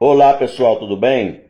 Olá pessoal, tudo bem?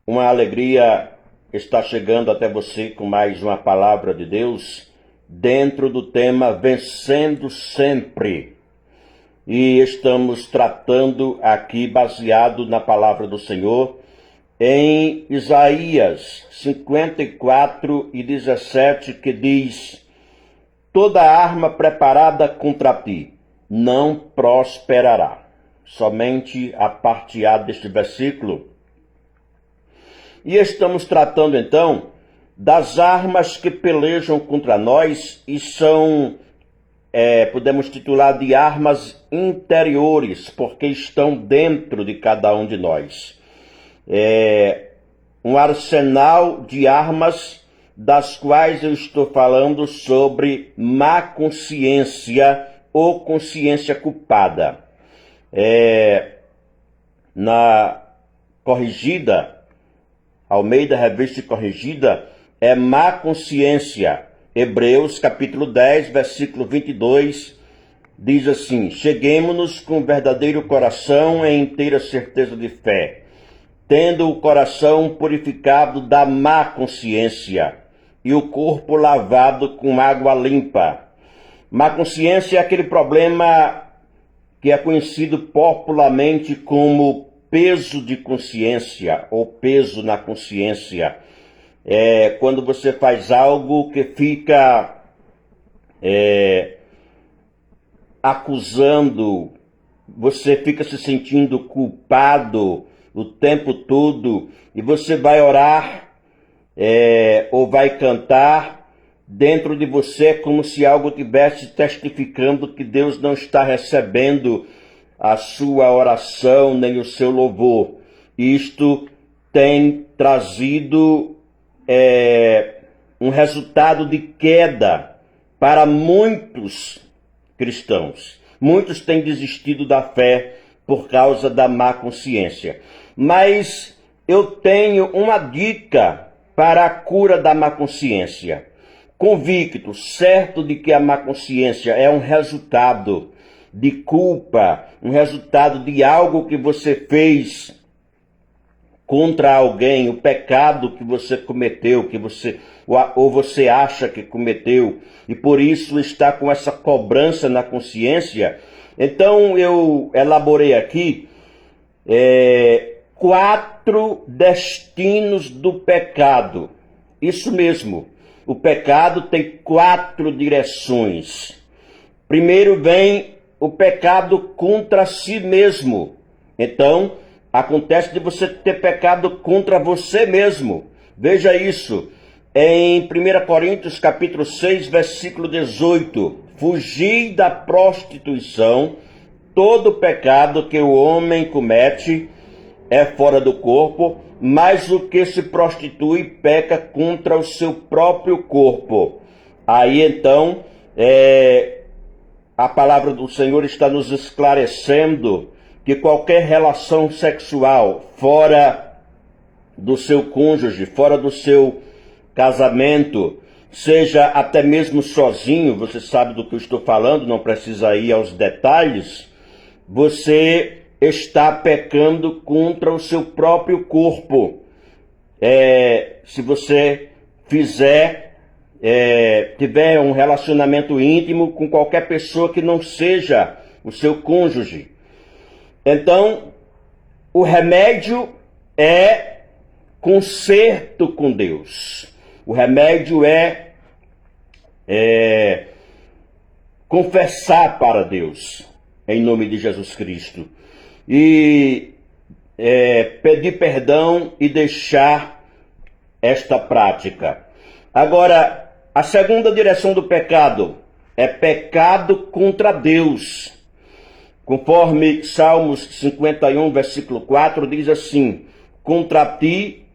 Uma alegria estar chegando até você com mais uma palavra de Deus dentro do tema Vencendo Sempre. E estamos tratando aqui, baseado na palavra do Senhor, em Isaías 54:17, que diz: toda arma preparada contra ti não prosperará. Somente a parte A deste versículo. E estamos tratando então das armas que pelejam contra nós e são, podemos titular de armas interiores, porque estão dentro de cada um de nós. Um arsenal de armas das quais eu estou falando sobre má consciência ou consciência culpada. Na corrigida, Almeida Revista Corrigida, é má consciência. Hebreus capítulo 10, versículo 22, diz assim: cheguemo-nos com verdadeiro coração e inteira certeza de fé, tendo o coração purificado da má consciência e o corpo lavado com água limpa. Má consciência é aquele problema que é conhecido popularmente como peso de consciência ou peso na consciência. Quando você faz algo que fica acusando, você fica se sentindo culpado o tempo todo, e você vai orar ou vai cantar dentro de você como se algo estivesse testificando que Deus não está recebendo a sua oração nem o seu louvor. Isto tem trazido um resultado de queda para muitos cristãos. Muitos têm desistido da fé por causa da má consciência. Mas eu tenho uma dica para a cura da má consciência. Convicto, certo de que a má consciência é um resultado de culpa, um resultado de algo que você fez contra alguém, o pecado que você cometeu, ou você acha que cometeu, e por isso está com essa cobrança na consciência. Então eu elaborei aqui 4 destinos do pecado. Isso mesmo. O pecado tem 4 direções. Primeiro vem o pecado contra si mesmo. Então, acontece de você ter pecado contra você mesmo. Veja isso. Em 1 Coríntios capítulo 6, versículo 18. Fugi da prostituição. Todo pecado que o homem comete é fora do corpo, mas o que se prostitui peca contra o seu próprio corpo. Aí então, a palavra do Senhor está nos esclarecendo que qualquer relação sexual fora do seu cônjuge, fora do seu casamento, seja até mesmo sozinho, você sabe do que eu estou falando, não precisa ir aos detalhes, você está pecando contra o seu próprio corpo. Se você tiver um relacionamento íntimo com qualquer pessoa que não seja o seu cônjuge. Então, o remédio é conserto com Deus. O remédio é confessar para Deus, em nome de Jesus Cristo. E pedir perdão e deixar esta prática. Agora, a segunda direção do pecado é pecado contra Deus. Conforme Salmos 51, versículo 4, diz assim: contra ti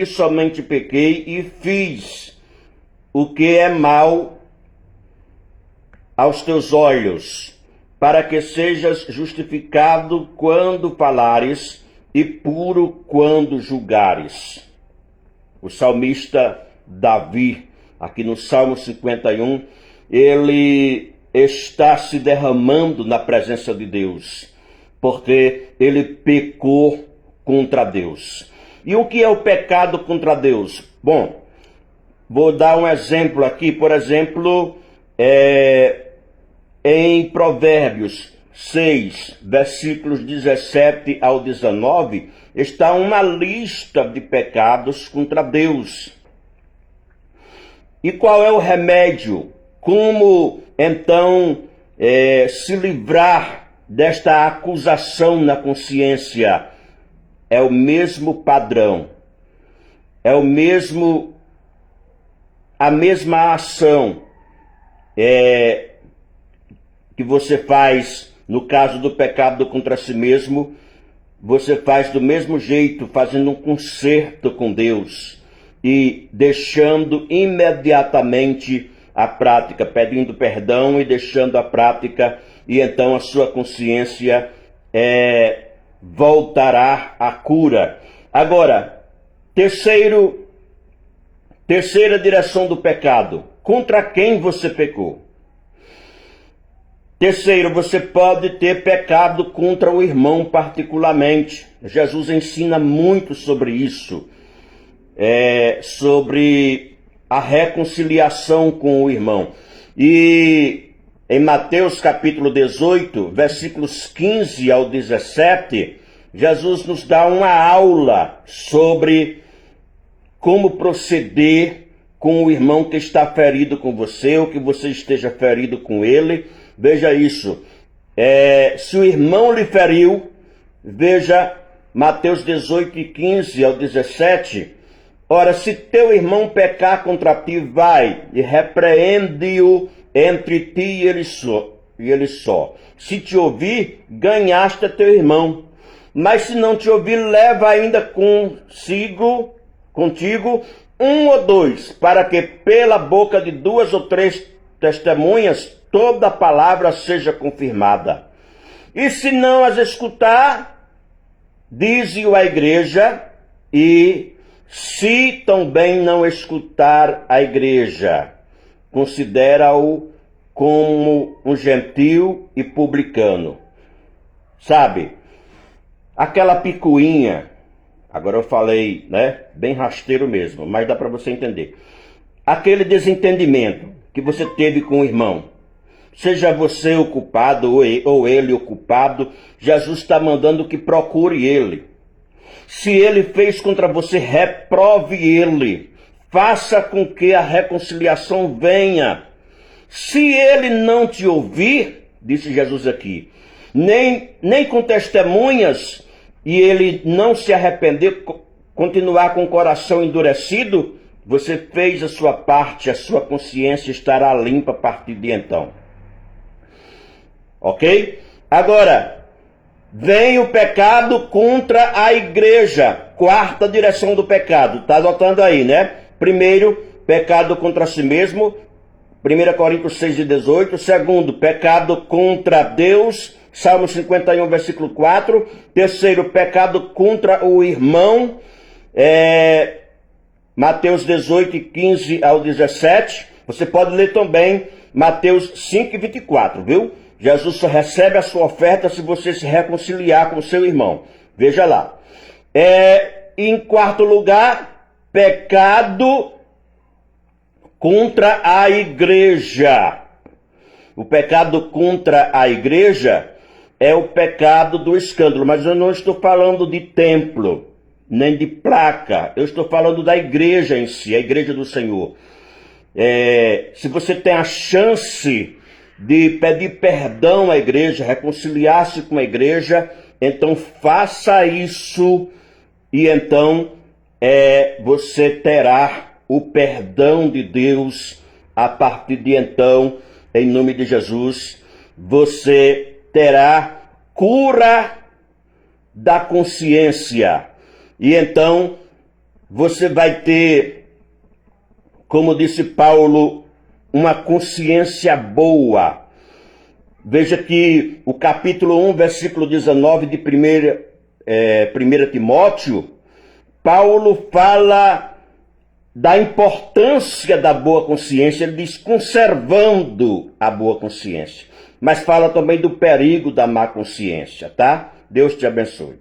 somente pequei e fiz o que é mal aos teus olhos, para que sejas justificado quando falares e puro quando julgares. O salmista Davi, aqui no Salmo 51, ele está se derramando na presença de Deus, porque ele pecou contra Deus. E o que é o pecado contra Deus? Bom, vou dar um exemplo aqui, por exemplo, em Provérbios 6, versículos 17 ao 19, está uma lista de pecados contra Deus. E qual é o remédio? Como, então, se livrar desta acusação na consciência? É o mesmo padrão, é a mesma ação que você faz no caso do pecado contra si mesmo, você faz do mesmo jeito, fazendo um conserto com Deus e deixando imediatamente a prática, pedindo perdão e deixando a prática, e então a sua consciência voltará à cura. Agora, terceira direção do pecado. Contra quem você pecou? Terceiro, você pode ter pecado contra o irmão particularmente. Jesus ensina muito sobre isso, sobre a reconciliação com o irmão. E em Mateus capítulo 18, versículos 15 ao 17, Jesus nos dá uma aula sobre como proceder com o irmão que está ferido com você, ou que você esteja ferido com ele. Veja isso, se o irmão lhe feriu, veja Mateus 18, 15 ao 17, ora, se teu irmão pecar contra ti, vai e repreende-o entre ti e ele só. Se te ouvir, ganhaste teu irmão, mas se não te ouvir, leva ainda contigo um ou dois, para que pela boca de 2 ou 3 testemunhas toda palavra seja confirmada. E se não as escutar, dize-o à igreja, e se também não escutar a igreja, considera-o como um gentil e publicano. Sabe, aquela picuinha, agora eu falei, bem rasteiro mesmo, mas dá para você entender. Aquele desentendimento que você teve com o irmão, seja você o culpado ou ele o culpado, Jesus está mandando que procure ele. Se ele fez contra você, reprove ele. Faça com que a reconciliação venha. Se ele não te ouvir, disse Jesus aqui, nem com testemunhas, e ele não se arrepender, continuar com o coração endurecido, você fez a sua parte, a sua consciência estará limpa a partir de então. Ok? Agora, vem o pecado contra a igreja. Quarta direção do pecado. Está anotando aí, né? Primeiro, pecado contra si mesmo. 1 Coríntios 6 e 18. Segundo, pecado contra Deus. Salmo 51, versículo 4. Terceiro, pecado contra o irmão. Mateus 18, 15 ao 17. Você pode ler também Mateus 5 e 24, viu? Jesus só recebe a sua oferta se você se reconciliar com o seu irmão. Veja lá. Em quarto lugar, pecado contra a igreja. O pecado contra a igreja é o pecado do escândalo. Mas eu não estou falando de templo, nem de placa. Eu estou falando da igreja em si, a igreja do Senhor. Se você tem a chance de pedir perdão à igreja, reconciliar-se com a igreja, então faça isso, e então você terá o perdão de Deus. A partir de então, em nome de Jesus, você terá cura da consciência, e então você vai ter, como disse Paulo, uma consciência boa. Veja que o capítulo 1, versículo 19 de 1 Timóteo, Paulo fala da importância da boa consciência. Ele diz conservando a boa consciência. Mas fala também do perigo da má consciência, tá? Deus te abençoe.